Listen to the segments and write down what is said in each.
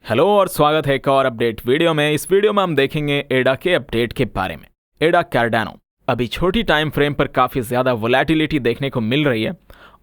Hello और स्वागत है एक और अपडेट वीडियो में। इस वीडियो में हम देखेंगे एडा के अपडेट के बारे में। एडा कार्डानो अभी छोटी टाइम फ्रेम पर काफ़ी ज़्यादा वोलेटिलिटी देखने को मिल रही है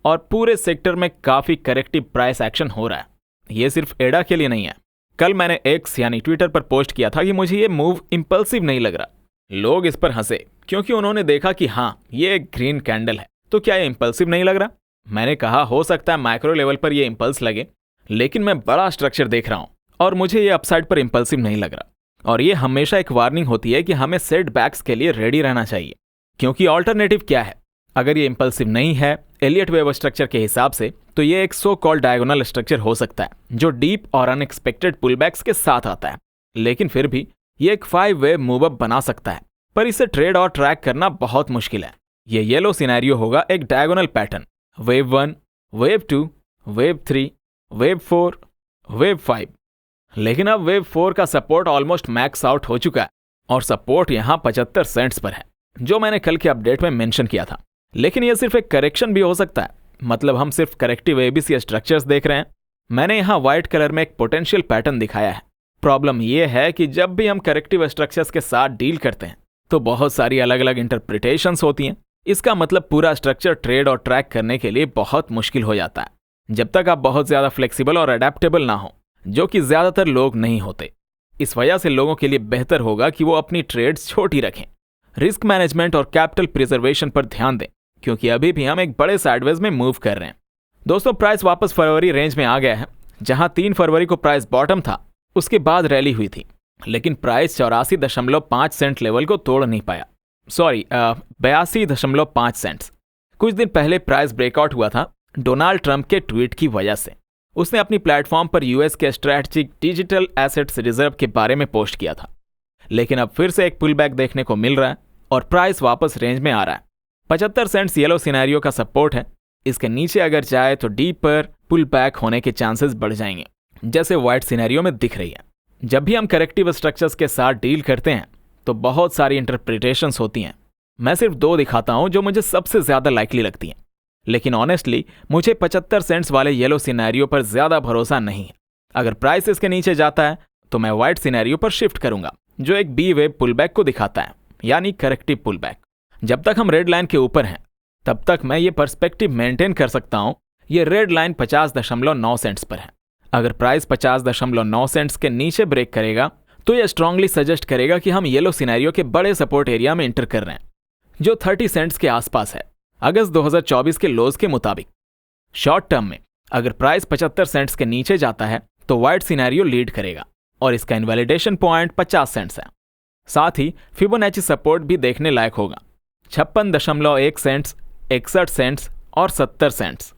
और पूरे सेक्टर में काफ़ी करेक्टिव प्राइस एक्शन हो रहा है। ये सिर्फ एडा के लिए नहीं है। कल मैंने एक्स यानी ट्विटर पर पोस्ट किया था कि मुझे ये मूव इम्पल्सिव नहीं लग रहा। लोग इस पर हंसे क्योंकि उन्होंने देखा कि हाँ, ये एक ग्रीन कैंडल है, तो क्या ये इम्पल्सिव नहीं लग रहा। मैंने कहा हो सकता है माइक्रो लेवल पर ये इम्पल्स लगे, लेकिन मैं बड़ा स्ट्रक्चर देख रहा हूँ और मुझे ये अपसाइड पर इम्पल्सिव नहीं लग रहा। और ये हमेशा एक वार्निंग होती है कि हमें सेटबैक्स के लिए रेडी रहना चाहिए, क्योंकि ऑल्टरनेटिव क्या है। अगर ये इम्पल्सिव नहीं है एलियट वेव स्ट्रक्चर के हिसाब से, तो ये एक सो कॉल्ड डायगोनल स्ट्रक्चर हो सकता है जो डीप और अनएक्सपेक्टेड पुलबैक्स के साथ आता है। लेकिन फिर भी ये एक 5 वेव मूव अप बना सकता है, पर इसे ट्रेड और ट्रैक करना बहुत मुश्किल है। ये येलो सिनेरियो होगा एक diagonal pattern, wave 1, wave 2, wave 3, wave 4, wave 5। लेकिन अब वेव 4 का सपोर्ट ऑलमोस्ट मैक्स आउट हो चुका है और सपोर्ट यहाँ 75 सेंट्स पर है, जो मैंने कल के अपडेट में मेंशन किया था। लेकिन यह सिर्फ एक करेक्शन भी हो सकता है, मतलब हम सिर्फ करेक्टिव एबीसी स्ट्रक्चर्स देख रहे हैं। मैंने यहाँ व्हाइट कलर में एक पोटेंशियल पैटर्न दिखाया है। प्रॉब्लम यह है कि जब भी हम करेक्टिव स्ट्रक्चर्स के साथ डील करते हैं तो बहुत सारी अलग अलग इंटरप्रिटेशंस होती हैं। इसका मतलब पूरा स्ट्रक्चर ट्रेड और ट्रैक करने के लिए बहुत मुश्किल हो जाता है, जब तक आप बहुत ज्यादा फ्लेक्सिबल और अडेप्टेबल ना हो, जो कि ज्यादातर लोग नहीं होते। इस वजह से लोगों के लिए बेहतर होगा कि वो अपनी ट्रेड्स छोटी रखें, रिस्क मैनेजमेंट और कैपिटल प्रिजर्वेशन पर ध्यान दें, क्योंकि अभी भी हम एक बड़े साइडवेज में मूव कर रहे हैं। दोस्तों, प्राइस वापस फरवरी रेंज में आ गया है, जहां 3 फरवरी को प्राइस बॉटम था, उसके बाद रैली हुई थी, लेकिन प्राइस 84.5 सेंट लेवल को तोड़ नहीं पाया। 82.5 सेंट्स। कुछ दिन पहले प्राइस ब्रेकआउट हुआ था डोनाल्ड ट्रंप के ट्वीट की वजह से। उसने अपनी प्लेटफॉर्म पर यूएस के स्ट्रैटेजिक डिजिटल एसेट्स रिजर्व के बारे में पोस्ट किया था, लेकिन अब फिर से एक पुल बैक देखने को मिल रहा है और प्राइस वापस रेंज में आ रहा है। 75 सेंट्स येलो सिनेरियो का सपोर्ट है। इसके नीचे अगर जाए तो डीपर पुल बैक होने के चांसेस बढ़ जाएंगे, जैसे व्हाइट सिनेरियो में दिख रही है। जब भी हम करेक्टिव स्ट्रक्चर्स के साथ डील करते हैं तो बहुत सारी इंटरप्रिटेशंस होती हैं। मैं सिर्फ 2 दिखाता हूं जो मुझे सबसे ज्यादा लाइकली लगती हैं, लेकिन ऑनेस्टली मुझे 75 सेंट्स वाले येलो सिनेरियो पर ज्यादा भरोसा नहीं है। अगर प्राइस इसके नीचे जाता है तो मैं व्हाइट सिनेरियो पर शिफ्ट करूंगा, जो एक बी वेव पुलबैक को दिखाता है, यानी करेक्टिव पुलबैक। जब तक हम रेड लाइन के ऊपर हैं तब तक मैं ये पर्सपेक्टिव मेंटेन कर सकता हूं। ये रेड लाइन 50.9 सेंट्स पर है। अगर प्राइस 50.9 सेंट्स के नीचे ब्रेक करेगा तो यह स्ट्रांगली सजेस्ट करेगा कि हम येलो सिनेरियो के बड़े सपोर्ट एरिया में इंटर कर रहे हैं, जो 30 सेंट्स के आसपास है अगस्त 2024 के लोज के मुताबिक। शॉर्ट टर्म में अगर प्राइस 75 सेंट्स के नीचे जाता है तो व्हाइट सिनेरियो लीड करेगा और इसका इनवैलिडेशन पॉइंट 50 सेंट्स है। साथ ही फिबोनाची सपोर्ट भी देखने लायक होगा, 56.1 सेंट्स, 61 सेंट्स और 70 सेंट्स।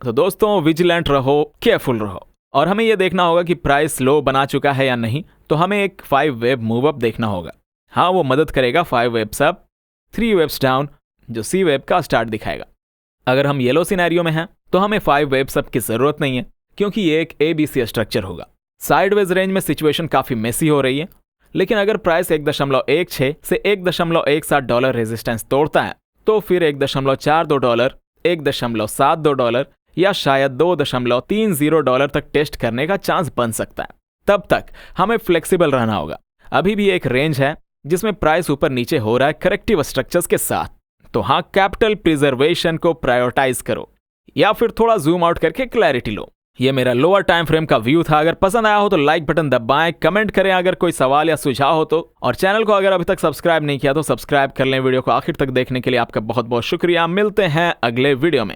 तो दोस्तों, विजिलेंट रहो, केयरफुल रहो, और हमें यह देखना होगा कि प्राइस लो बना चुका है या नहीं। तो हमें एक 5 वेव मूव अप देखना होगा। हाँ, वो मदद करेगा 5 वेव्स अप, 3 वेव्स डाउन, जो सी वेव का स्टार्ट दिखाएगा। अगर हम येलो सिनेरियो में हैं तो हमें 5 वेव्स अप की जरूरत नहीं है, क्योंकि ये एक एबीसी स्ट्रक्चर होगा। साइडवेज रेंज में सिचुएशन काफी मेसी हो रही है, लेकिन अगर प्राइस 1.16 से 1.17 डॉलर रेजिस्टेंस तोड़ता है तो फिर 1.42 डॉलर, 1.72 डॉलर या शायद 2.30 डॉलर तक टेस्ट करने का चांस बन सकता है। तब तक हमें फ्लेक्सिबल रहना होगा। अभी भी एक रेंज है जिसमें प्राइस ऊपर नीचे हो रहा है करेक्टिव स्ट्रक्चर्स के साथ। तो हाँ, कैपिटल प्रिजर्वेशन को प्रायोरिटाइज करो या फिर थोड़ा जूम आउट करके क्लैरिटी लो। ये मेरा लोअर टाइम फ्रेम का व्यू था। अगर पसंद आया हो तो लाइक बटन दबाएं, कमेंट करें अगर कोई सवाल या सुझाव हो तो, और चैनल को अगर अभी तक सब्सक्राइब नहीं किया तो सब्सक्राइब कर लें। वीडियो को आखिर तक देखने के लिए आपका बहुत बहुत शुक्रिया। मिलते हैं अगले वीडियो में।